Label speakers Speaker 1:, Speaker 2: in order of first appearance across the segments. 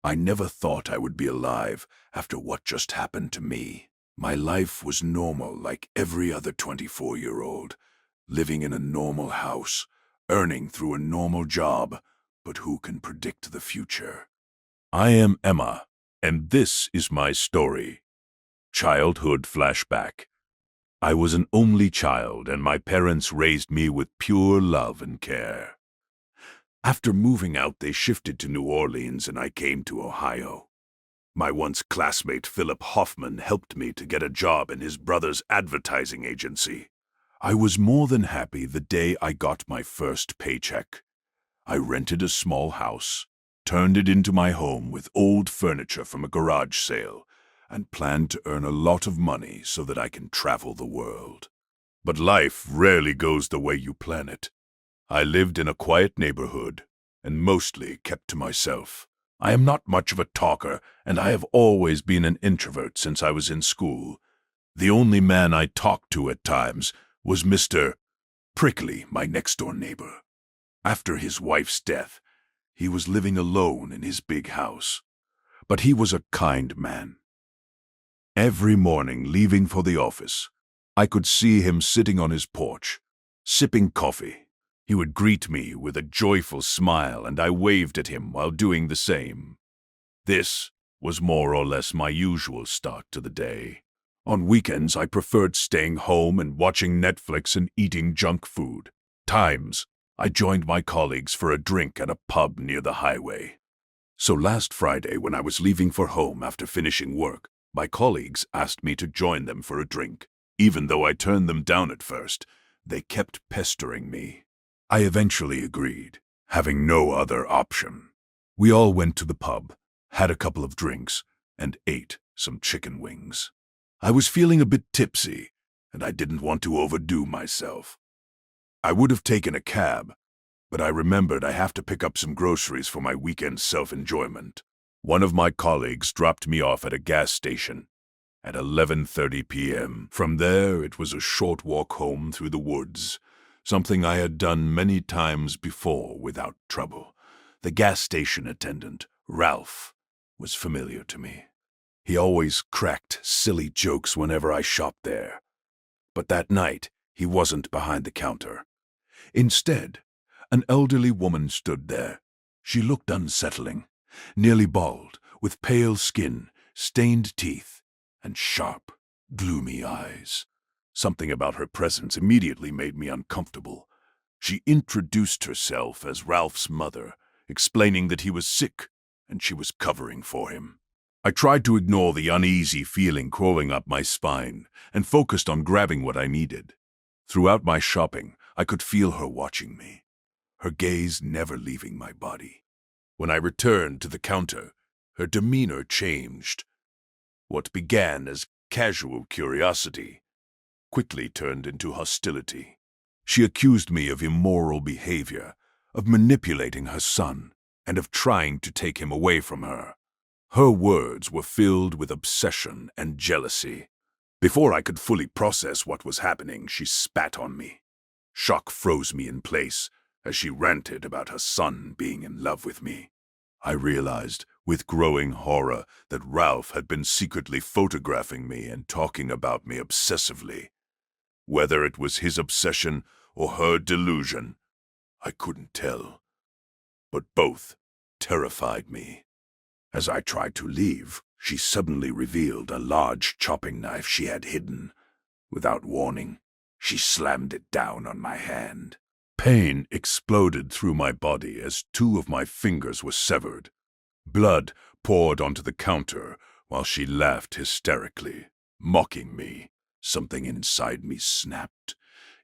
Speaker 1: I never thought I would be alive after what just happened to me. My life was normal like every other 24-year-old, living in a normal house, earning through a normal job, but who can predict the future? I am Emma, and this is my story. Childhood flashback. I was an only child, and my parents raised me with pure love and care. After moving out, they shifted to New Orleans, and I came to Ohio. My once classmate Philip Hoffman helped me to get a job in his brother's advertising agency. I was more than happy the day I got my first paycheck. I rented a small house, turned it into my home with old furniture from a garage sale, and planned to earn a lot of money so that I can travel the world. But life rarely goes the way you plan it. I lived in a quiet neighborhood and mostly kept to myself. I am not much of a talker, and I have always been an introvert since I was in school. The only man I talked to at times was Mr. Prickly, my next-door neighbor. After his wife's death, he was living alone in his big house. But he was a kind man. Every morning, leaving for the office, I could see him sitting on his porch, sipping coffee. He would greet me with a joyful smile, and I waved at him while doing the same. This was more or less my usual start to the day. On weekends, I preferred staying home and watching Netflix and eating junk food. Times, I joined my colleagues for a drink at a pub near the highway. So last Friday, when I was leaving for home after finishing work, my colleagues asked me to join them for a drink. Even though I turned them down at first, they kept pestering me. I eventually agreed, having no other option. We all went to the pub, had a couple of drinks, and ate some chicken wings. I was feeling a bit tipsy, and I didn't want to overdo myself. I would have taken a cab, but I remembered I have to pick up some groceries for my weekend self-enjoyment. One of my colleagues dropped me off at a gas station at 11:30 p.m. From there, it was a short walk home through the woods, something I had done many times before without trouble. The gas station attendant, Ralph, was familiar to me. He always cracked silly jokes whenever I shopped there. But that night, he wasn't behind the counter. Instead, an elderly woman stood there. She looked unsettling, nearly bald, with pale skin, stained teeth, and sharp, gloomy eyes. Something about her presence immediately made me uncomfortable. She introduced herself as Ralph's mother, explaining that he was sick and she was covering for him. I tried to ignore the uneasy feeling crawling up my spine and focused on grabbing what I needed. Throughout my shopping, I could feel her watching me, her gaze never leaving my body. When I returned to the counter, her demeanor changed. What began as casual curiosity quickly turned into hostility. She accused me of immoral behavior, of manipulating her son, and of trying to take him away from her. Her words were filled with obsession and jealousy. Before I could fully process what was happening, she spat on me. Shock froze me in place as she ranted about her son being in love with me. I realized, with growing horror, that Ralph had been secretly photographing me and talking about me obsessively. Whether it was his obsession or her delusion, I couldn't tell. But both terrified me. As I tried to leave, she suddenly revealed a large chopping knife she had hidden. Without warning, she slammed it down on my hand. Pain exploded through my body as two of my fingers were severed. Blood poured onto the counter while she laughed hysterically, mocking me. Something inside me snapped.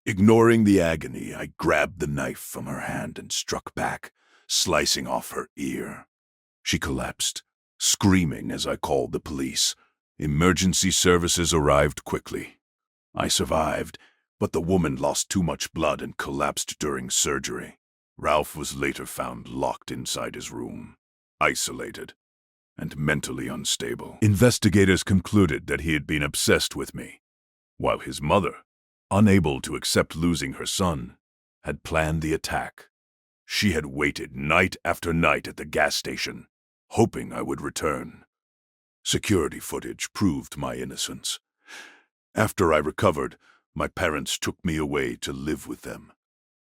Speaker 1: Ignoring the agony, I grabbed the knife from her hand and struck back, slicing off her ear. She collapsed, screaming as I called the police. Emergency services arrived quickly. I survived, but the woman lost too much blood and collapsed during surgery. Ralph was later found locked inside his room, isolated and mentally unstable. Investigators concluded that he had been obsessed with me, while his mother, unable to accept losing her son, had planned the attack. She had waited night after night at the gas station, hoping I would return. Security footage proved my innocence. After I recovered, my parents took me away to live with them.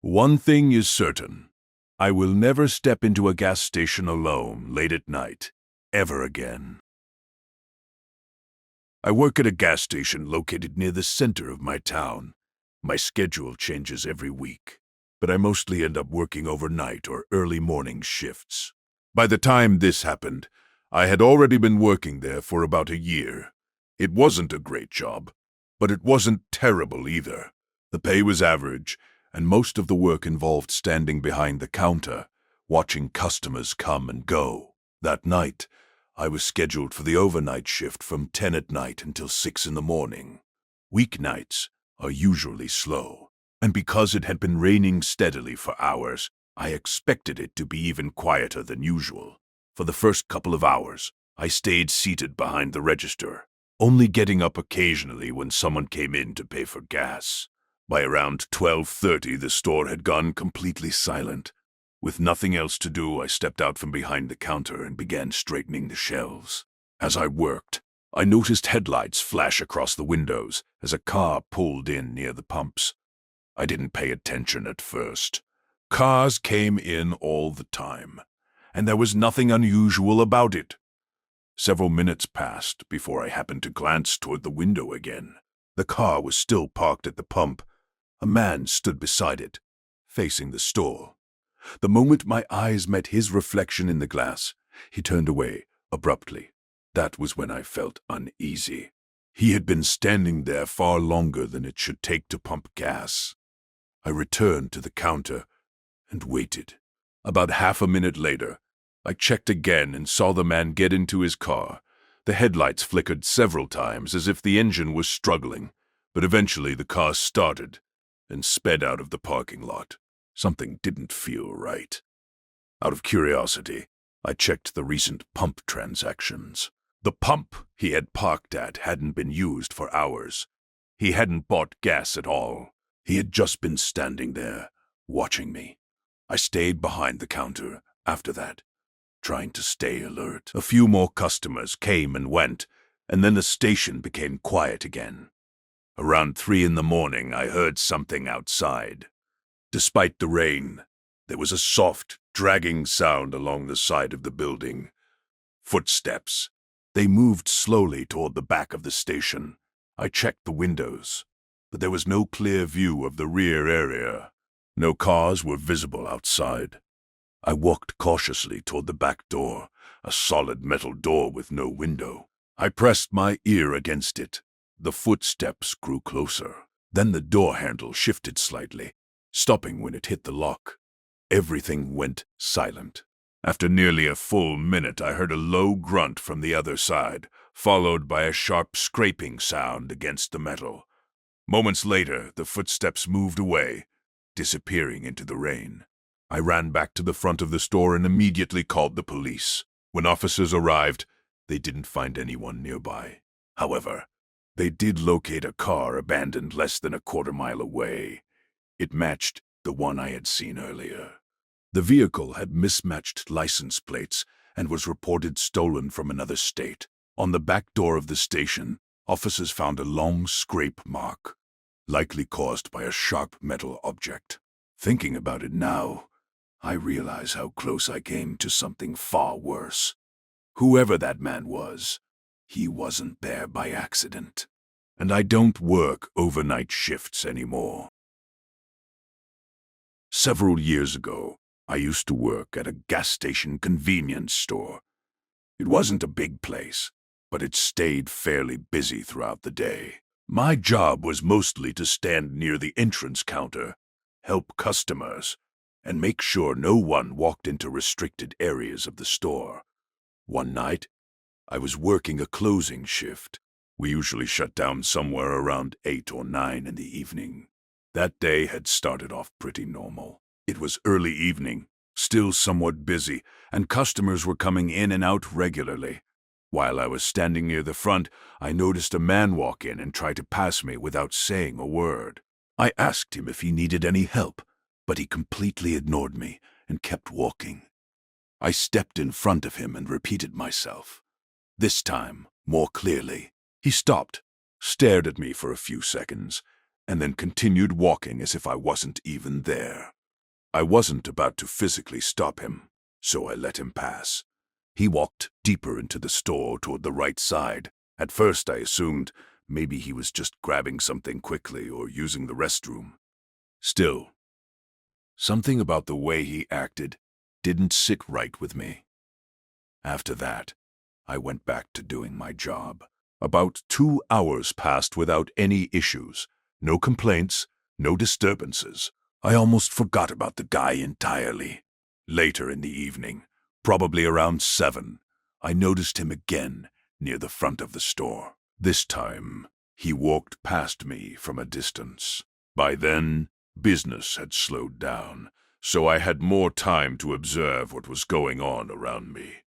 Speaker 1: One thing is certain. I will never step into a gas station alone late at night, ever again. I work at a gas station located near the center of my town. My schedule changes every week, but I mostly end up working overnight or early morning shifts. By the time this happened, I had already been working there for about a year. It wasn't a great job, but it wasn't terrible either. The pay was average, and most of the work involved standing behind the counter, watching customers come and go. That night, I was scheduled for the overnight shift from 10 at night until 6 in the morning. Weeknights are usually slow, and because it had been raining steadily for hours, I expected it to be even quieter than usual. For the first couple of hours, I stayed seated behind the register, only getting up occasionally when someone came in to pay for gas. By around 12:30, the store had gone completely silent. With nothing else to do, I stepped out from behind the counter and began straightening the shelves. As I worked, I noticed headlights flash across the windows as a car pulled in near the pumps. I didn't pay attention at first. Cars came in all the time, and there was nothing unusual about it. Several minutes passed before I happened to glance toward the window again. The car was still parked at the pump. A man stood beside it, facing the store. The moment my eyes met his reflection in the glass, he turned away abruptly. That was when I felt uneasy. He had been standing there far longer than it should take to pump gas. I returned to the counter and waited. About half a minute later, I checked again and saw the man get into his car. The headlights flickered several times as if the engine was struggling, but eventually the car started and sped out of the parking lot. Something didn't feel right. Out of curiosity, I checked the recent pump transactions. The pump he had parked at hadn't been used for hours. He hadn't bought gas at all. He had just been standing there, watching me. I stayed behind the counter after that, trying to stay alert. A few more customers came and went, and then the station became quiet again. Around 3 in the morning, I heard something outside. Despite the rain, there was a soft, dragging sound along the side of the building. Footsteps. They moved slowly toward the back of the station. I checked the windows, but there was no clear view of the rear area. No cars were visible outside. I walked cautiously toward the back door, a solid metal door with no window. I pressed my ear against it. The footsteps grew closer. Then the door handle shifted slightly, stopping when it hit the lock. Everything went silent. After nearly a full minute, I heard a low grunt from the other side, followed by a sharp scraping sound against the metal. Moments later, the footsteps moved away, disappearing into the rain. I ran back to the front of the store and immediately called the police. When officers arrived, they didn't find anyone nearby. However, they did locate a car abandoned less than a quarter-mile away. It matched the one I had seen earlier. The vehicle had mismatched license plates and was reported stolen from another state. On the back door of the station, officers found a long scrape mark, likely caused by a sharp metal object. Thinking about it now, I realize how close I came to something far worse. Whoever that man was, he wasn't there by accident. And I don't work overnight shifts anymore. Several years ago, I used to work at a gas station convenience store. It wasn't a big place, but it stayed fairly busy throughout the day. My job was mostly to stand near the entrance counter, help customers, and make sure no one walked into restricted areas of the store. One night, I was working a closing shift. We usually shut down somewhere around 8 or 9 in the evening. That day had started off pretty normal. It was early evening, still somewhat busy, and customers were coming in and out regularly. While I was standing near the front, I noticed a man walk in and try to pass me without saying a word. I asked him if he needed any help, but he completely ignored me and kept walking. I stepped in front of him and repeated myself. This time, more clearly. He stopped, stared at me for a few seconds, and then continued walking as if I wasn't even there. I wasn't about to physically stop him, so I let him pass. He walked deeper into the store toward the right side. At first I assumed maybe he was just grabbing something quickly or using the restroom. Still, something about the way he acted didn't sit right with me. After that, I went back to doing my job. About 2 hours passed without any issues, no complaints, no disturbances. I almost forgot about the guy entirely. Later in the evening, probably around 7, I noticed him again near the front of the store. This time, he walked past me from a distance. By then, business had slowed down, so I had more time to observe what was going on around me.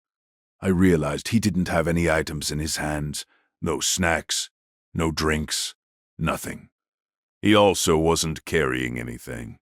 Speaker 1: I realized he didn't have any items in his hands, no snacks, no drinks, nothing. He also wasn't carrying anything.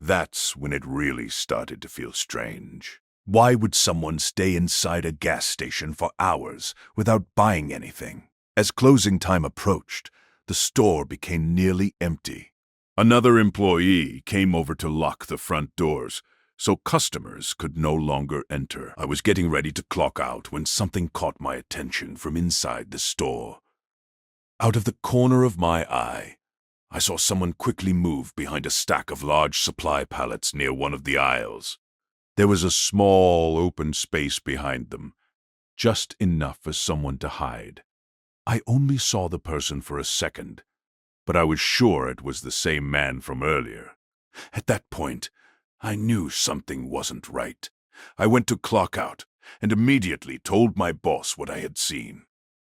Speaker 1: That's when it really started to feel strange. Why would someone stay inside a gas station for hours without buying anything? As closing time approached, the store became nearly empty. Another employee came over to lock the front doors, so customers could no longer enter. I was getting ready to clock out when something caught my attention from inside the store. Out of the corner of my eye, I saw someone quickly move behind a stack of large supply pallets near one of the aisles. There was a small open space behind them, just enough for someone to hide. I only saw the person for a second, but I was sure it was the same man from earlier. At that point, I knew something wasn't right. I went to clock out and immediately told my boss what I had seen.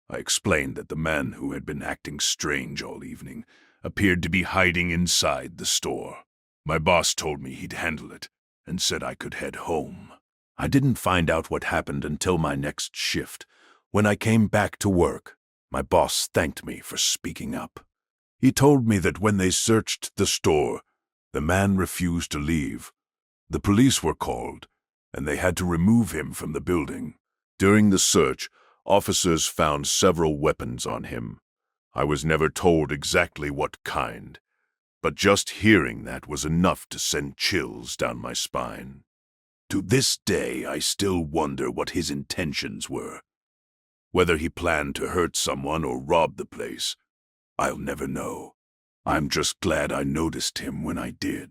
Speaker 1: I explained that the man who had been acting strange all evening appeared to be hiding inside the store. My boss told me he'd handle it and said I could head home. I didn't find out what happened until my next shift. When I came back to work, my boss thanked me for speaking up. He told me that when they searched the store, the man refused to leave. The police were called, and they had to remove him from the building. During the search, officers found several weapons on him. I was never told exactly what kind, but just hearing that was enough to send chills down my spine. To this day, I still wonder what his intentions were. Whether he planned to hurt someone or rob the place, I'll never know. I'm just glad I noticed him when I did.